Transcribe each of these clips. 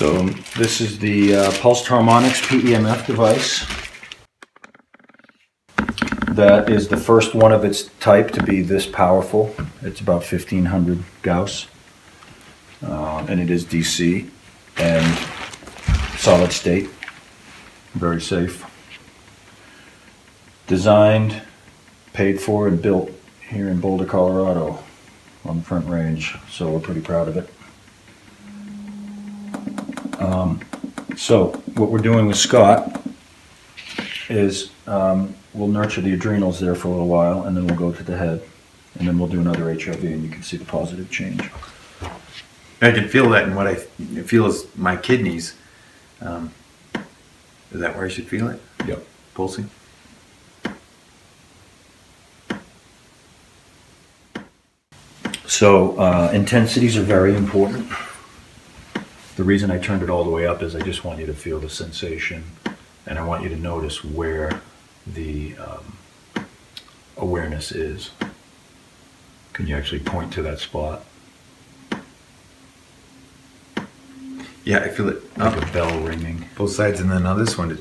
So this is the pulsed Harmonix PEMF device. That is the first one of its type to be this powerful. It's about 1500 Gauss, and it is DC and solid state, very safe. Designed, paid for, and built here in Boulder, Colorado on the Front Range, so we're pretty proud of it. So what we're doing with Scott is we'll nurture the adrenals there for a little while, and then we'll go to the head, and then we'll do another HRV, and you can see the positive change. I can feel that in what I feel is my kidneys. Is that where I should feel it? Yep. Pulsing? So intensities are very important. The reason I turned it all the way up is I just want you to feel the sensation, and I want you to notice where the awareness is. Can you actually point to that spot? Yeah, I feel it. Like a bell ringing. Both sides, and then on this one it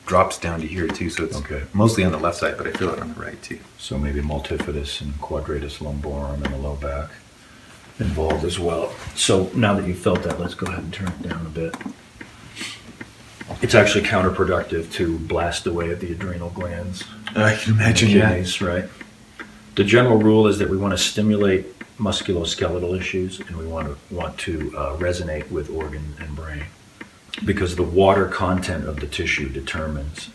drops down to here too, so it's okay. Mostly on the left side, but I feel it on the right too. So maybe multifidus and quadratus lumborum and the low back involved as well. So now that you've felt that, let's go ahead and turn it down a bit. It's actually counterproductive to blast away at the adrenal glands. I can imagine, kidneys, right? The general rule is that we want to stimulate musculoskeletal issues, and we want to resonate with organ and brain, because the water content of the tissue determines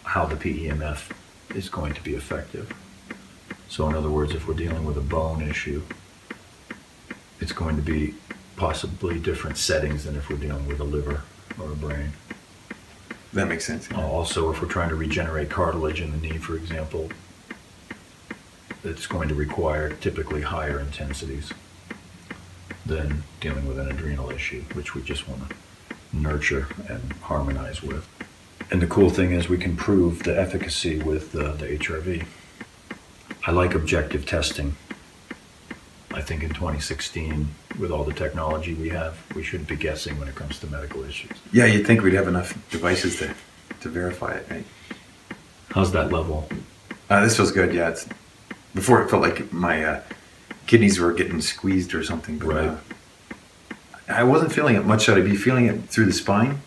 how the PEMF is going to be effective. So in other words, if we're dealing with a bone issue, it's going to be possibly different settings than if we're dealing with a liver or a brain. That makes sense. Yeah. Also, if we're trying to regenerate cartilage in the knee, for example, it's going to require typically higher intensities than dealing with an adrenal issue, which we just want to nurture and harmonize with. And the cool thing is we can prove the efficacy with the HRV. I like objective testing. I think in 2016, with all the technology we have, we shouldn't be guessing when it comes to medical issues. Yeah, you'd think we'd have enough devices to verify it, right? How's that level? This feels good, yeah. Before it felt like my kidneys were getting squeezed or something, but right. I wasn't feeling it much. Should I be feeling it through the spine?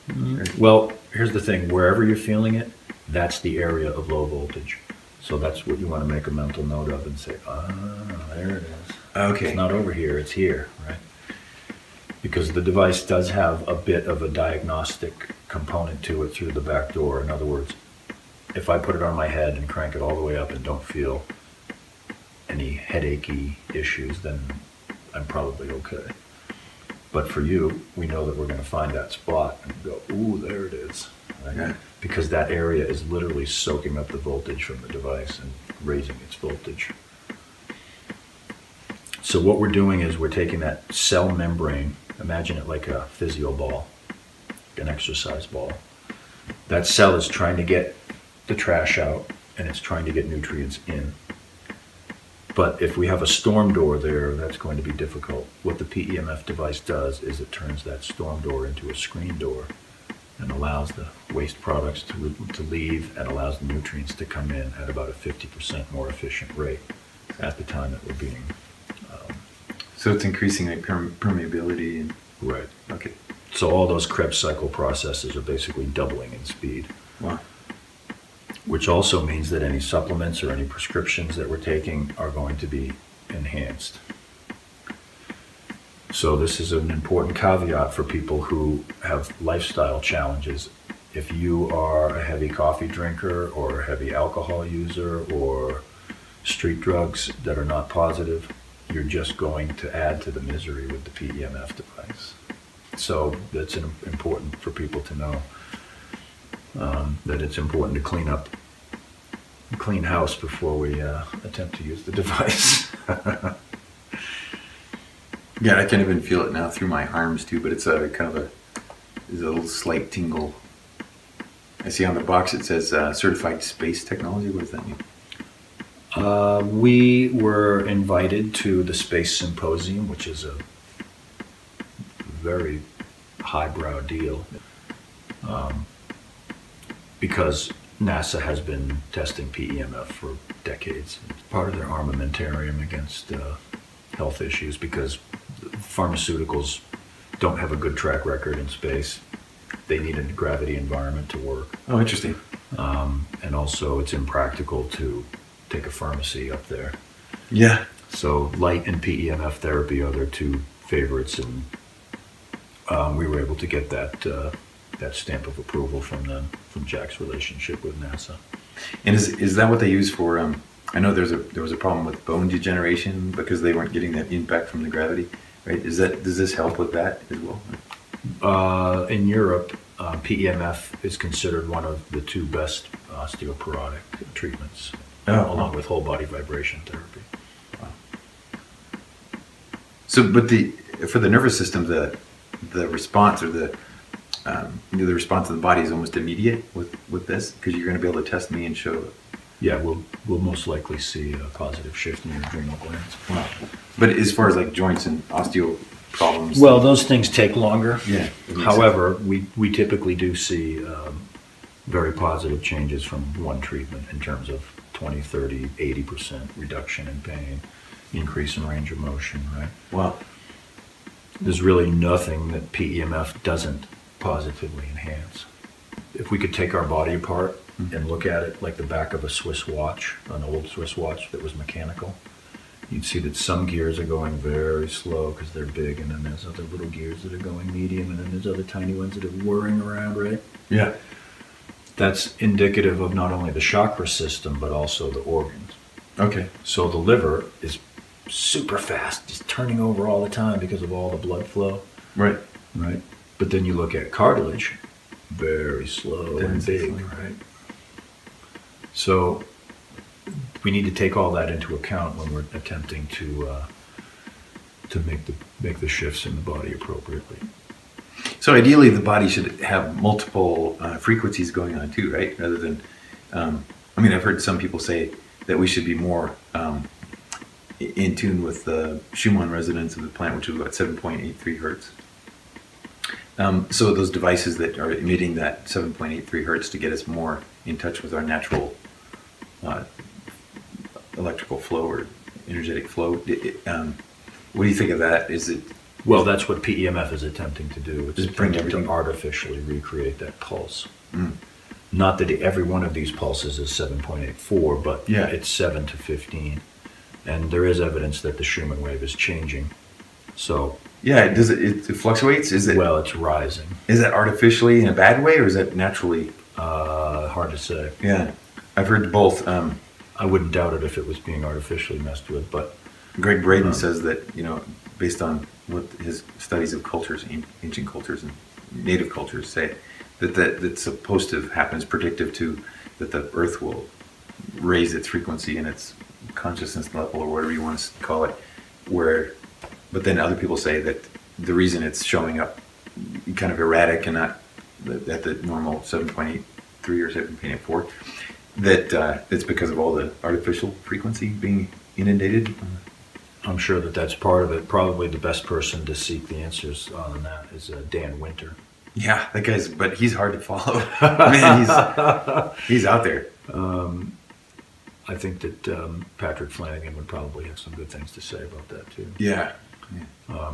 Mm-hmm. Well, here's the thing. Wherever you're feeling it, that's the area of low voltage. So that's what you want to make a mental note of and say, there it is. Okay. It's not over here, it's here, right? Because the device does have a bit of a diagnostic component to it through the back door. In other words, if I put it on my head and crank it all the way up and don't feel any headachy issues, then I'm probably okay. But for you, we know that we're going to find that spot and go, ooh, there it is. Right? Yeah. Because that area is literally soaking up the voltage from the device and raising its voltage. So what we're doing is we're taking that cell membrane, imagine it like a physio ball, an exercise ball. That cell is trying to get the trash out, and it's trying to get nutrients in. But if we have a storm door there, that's going to be difficult. What the PEMF device does is it turns that storm door into a screen door and allows the waste products to leave and allows the nutrients to come in at about a 50% more efficient rate at the time that we're being... So it's increasing like permeability and... Right. Okay. So all those Krebs cycle processes are basically doubling in speed. Wow. Which also means that any supplements or any prescriptions that we're taking are going to be enhanced. So this is an important caveat for people who have lifestyle challenges. If you are a heavy coffee drinker or a heavy alcohol user or street drugs that are not positive, you're just going to add to the misery with the PEMF device. So that's important for people to know. That it's important to clean house before we attempt to use the device. Yeah, I can even feel it now through my arms too, but it's a kind of a little slight tingle. I see on the box it says certified space technology. What does that mean? We were invited to the Space Symposium, which is a very highbrow deal, because NASA has been testing PEMF for decades. It's part of their armamentarium against health issues, because pharmaceuticals don't have a good track record in space. They need a gravity environment to work. Oh, interesting. And also it's impractical to take a pharmacy up there. Yeah. So light and PEMF therapy are their two favorites, and we were able to get that stamp of approval from them, from Jack's relationship with NASA. And is that what they use for? I know there was a problem with bone degeneration because they weren't getting that impact from the gravity, right? Does this help with that as well? In Europe, PEMF is considered one of the two best osteoporotic treatments, along with whole body vibration therapy. Wow. So, but for the nervous system, the response, or the response of the body is almost immediate with this, because you're going to be able to test me and show. Yeah, we'll most likely see a positive shift in your adrenal glands. Wow. But as far as like joints and osteo problems, well, those things take longer. Yeah. However, we typically do see very positive changes from one treatment in terms of 20, 30, 80% reduction in pain, increase in range of motion, right? Wow. There's really nothing that PEMF doesn't positively enhance. If we could take our body apart and look at it like the back of a Swiss watch, an old Swiss watch that was mechanical, you'd see that some gears are going very slow because they're big, and then there's other little gears that are going medium, and then there's other tiny ones that are whirring around, right? Yeah. That's indicative of not only the chakra system, but also the organs. Okay. So the liver is super fast, just turning over all the time because of all the blood flow. Right. Right. But then you look at cartilage, very slow and big, right? So we need to take all that into account when we're attempting to make the shifts in the body appropriately. So ideally, the body should have multiple frequencies going on too, right? Rather than, I mean, I've heard some people say that we should be more in tune with the Schumann resonance of the plant, which is about 7.83 hertz. So those devices that are emitting that 7.83 hertz to get us more in touch with our natural electrical flow or energetic flow. What do you think of that? Is it? Well, that's what PEMF is attempting to do. It's attempting everything to artificially recreate that pulse. Mm. Not that every one of these pulses is 7.84, but Yeah. it's 7 to 15. And there is evidence that the Schumann wave is changing. So, Yeah, does it fluctuates? Is it? well, it's rising. Is that artificially in a bad way, or is that naturally? Hard to say. Yeah, I've heard both. I wouldn't doubt it if it was being artificially messed with, but Greg Braden says that, based on what his studies of cultures, ancient cultures and native cultures say, that's supposed to happen, is predictive to that the Earth will raise its frequency and its consciousness level, or whatever you want to call it, but then other people say that the reason it's showing up kind of erratic and not at the normal 7.83 or 7.84, that it's because of all the artificial frequency being inundated. I'm sure that that's part of it. Probably the best person to seek the answers on that is Dan Winter. Yeah, that but he's hard to follow. Man, he's out there. I think that Patrick Flanagan would probably have some good things to say about that too. Yeah.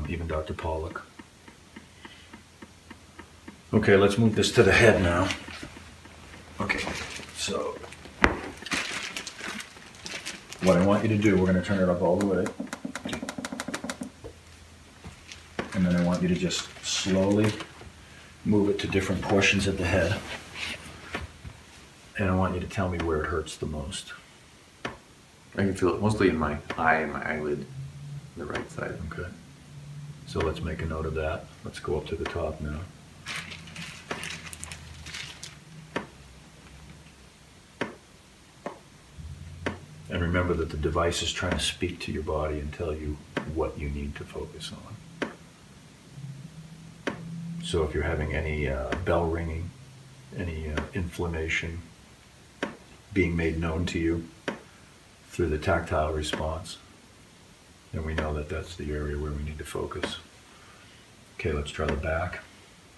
Even Dr. Pollack. Okay, let's move this to the head now. Okay, so what I want you to do, we're going to turn it up all the way. And then I want you to just slowly move it to different portions of the head. And I want you to tell me where it hurts the most. I can feel it mostly in my eye and my eyelid, the right side. Okay. So let's make a note of that. Let's go up to the top now. And remember that the device is trying to speak to your body and tell you what you need to focus on. So if you're having any bell ringing, any inflammation being made known to you through the tactile response, then we know that that's the area where we need to focus. Okay, let's try the back.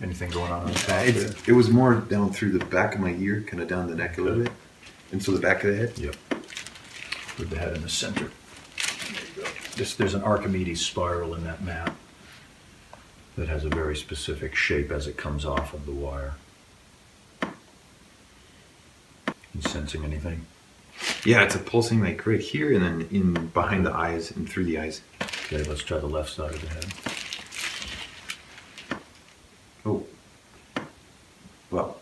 Anything going on the top? It was more down through the back of my ear, kind of down the neck a little bit. And so the back of the head? Yep. With the head in the center. There you go. There's an Archimedes spiral in that mat that has a very specific shape as it comes off of the wire. You sensing anything? Yeah, it's a pulsing like right here and then in behind the eyes and through the eyes. Okay, let's try the left side of the head. Oh. Well,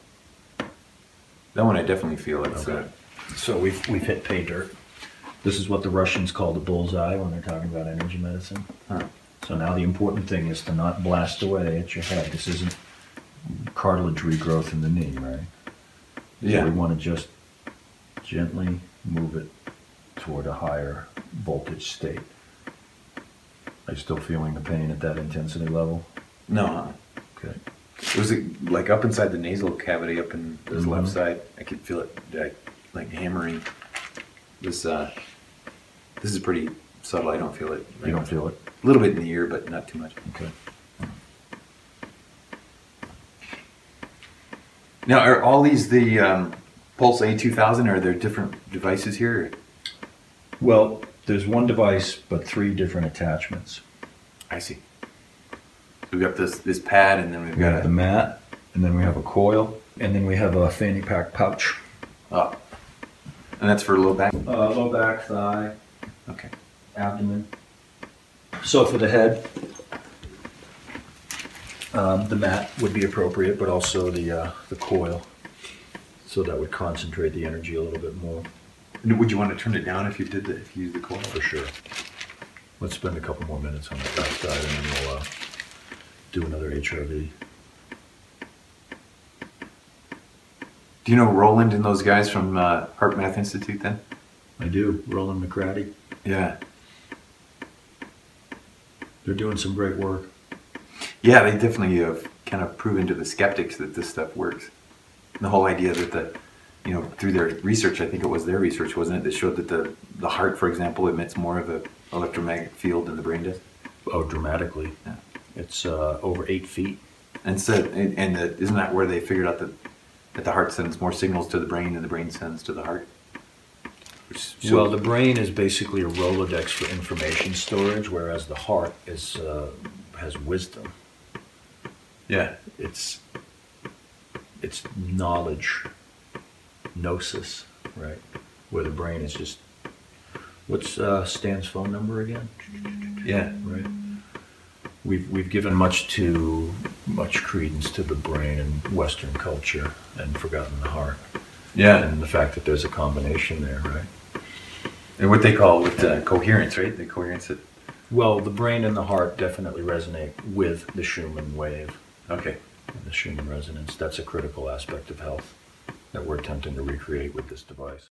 that one I definitely feel. It's, okay. So we've hit pay dirt. This is what the Russians call the bullseye when they're talking about energy medicine. Huh. So now the important thing is to not blast away at your head. This isn't cartilage regrowth in the knee, right? Yeah. So we want to just gently move it toward a higher voltage state. Are you still feeling the pain at that intensity level? No. Okay. It was like up inside the nasal cavity, up in this left side. I could feel it like hammering. This is pretty subtle. I don't feel it. You don't feel it? A little bit in the ear, but not too much. Okay. Now, are all these the Pulse A2000? Are there different devices here? Well, there's one device, but 3 different attachments. I see. We've got this pad, and then we've We got have the mat, and then we have a coil, and then we have a fanny pack pouch. Oh. And that's for low back? Low back, thigh, Okay. abdomen. So for the head, the mat would be appropriate, but also the coil. So that would concentrate the energy a little bit more. And would you want to turn it down if you used the coil? For sure. Let's spend a couple more minutes on the back side, and then we'll do another HRV. Do you know Roland and those guys from Heart Math Institute then? I do. Roland McCratty. Yeah. They're doing some great work. Yeah, they definitely have kind of proven to the skeptics that this stuff works. And the whole idea that through their research, I think it was their research, wasn't it, that showed that the heart, for example, emits more of an electromagnetic field than the brain does? Oh, dramatically. Yeah. It's over 8 feet. And so, isn't that where they figured out that the heart sends more signals to the brain than the brain sends to the heart? Well, the brain is basically a Rolodex for information storage, whereas the heart has wisdom. Yeah. It's knowledge, gnosis, right? Where the brain is just. What's Stan's phone number again? Yeah. Right. We've given much credence to the brain in Western culture and forgotten the heart. Yeah. And the fact that there's a combination there, right? And what they call with coherence, right? The coherence that. Well, the brain and the heart definitely resonate with the Schumann wave. Okay. The Schumann resonance. That's a critical aspect of health that we're attempting to recreate with this device.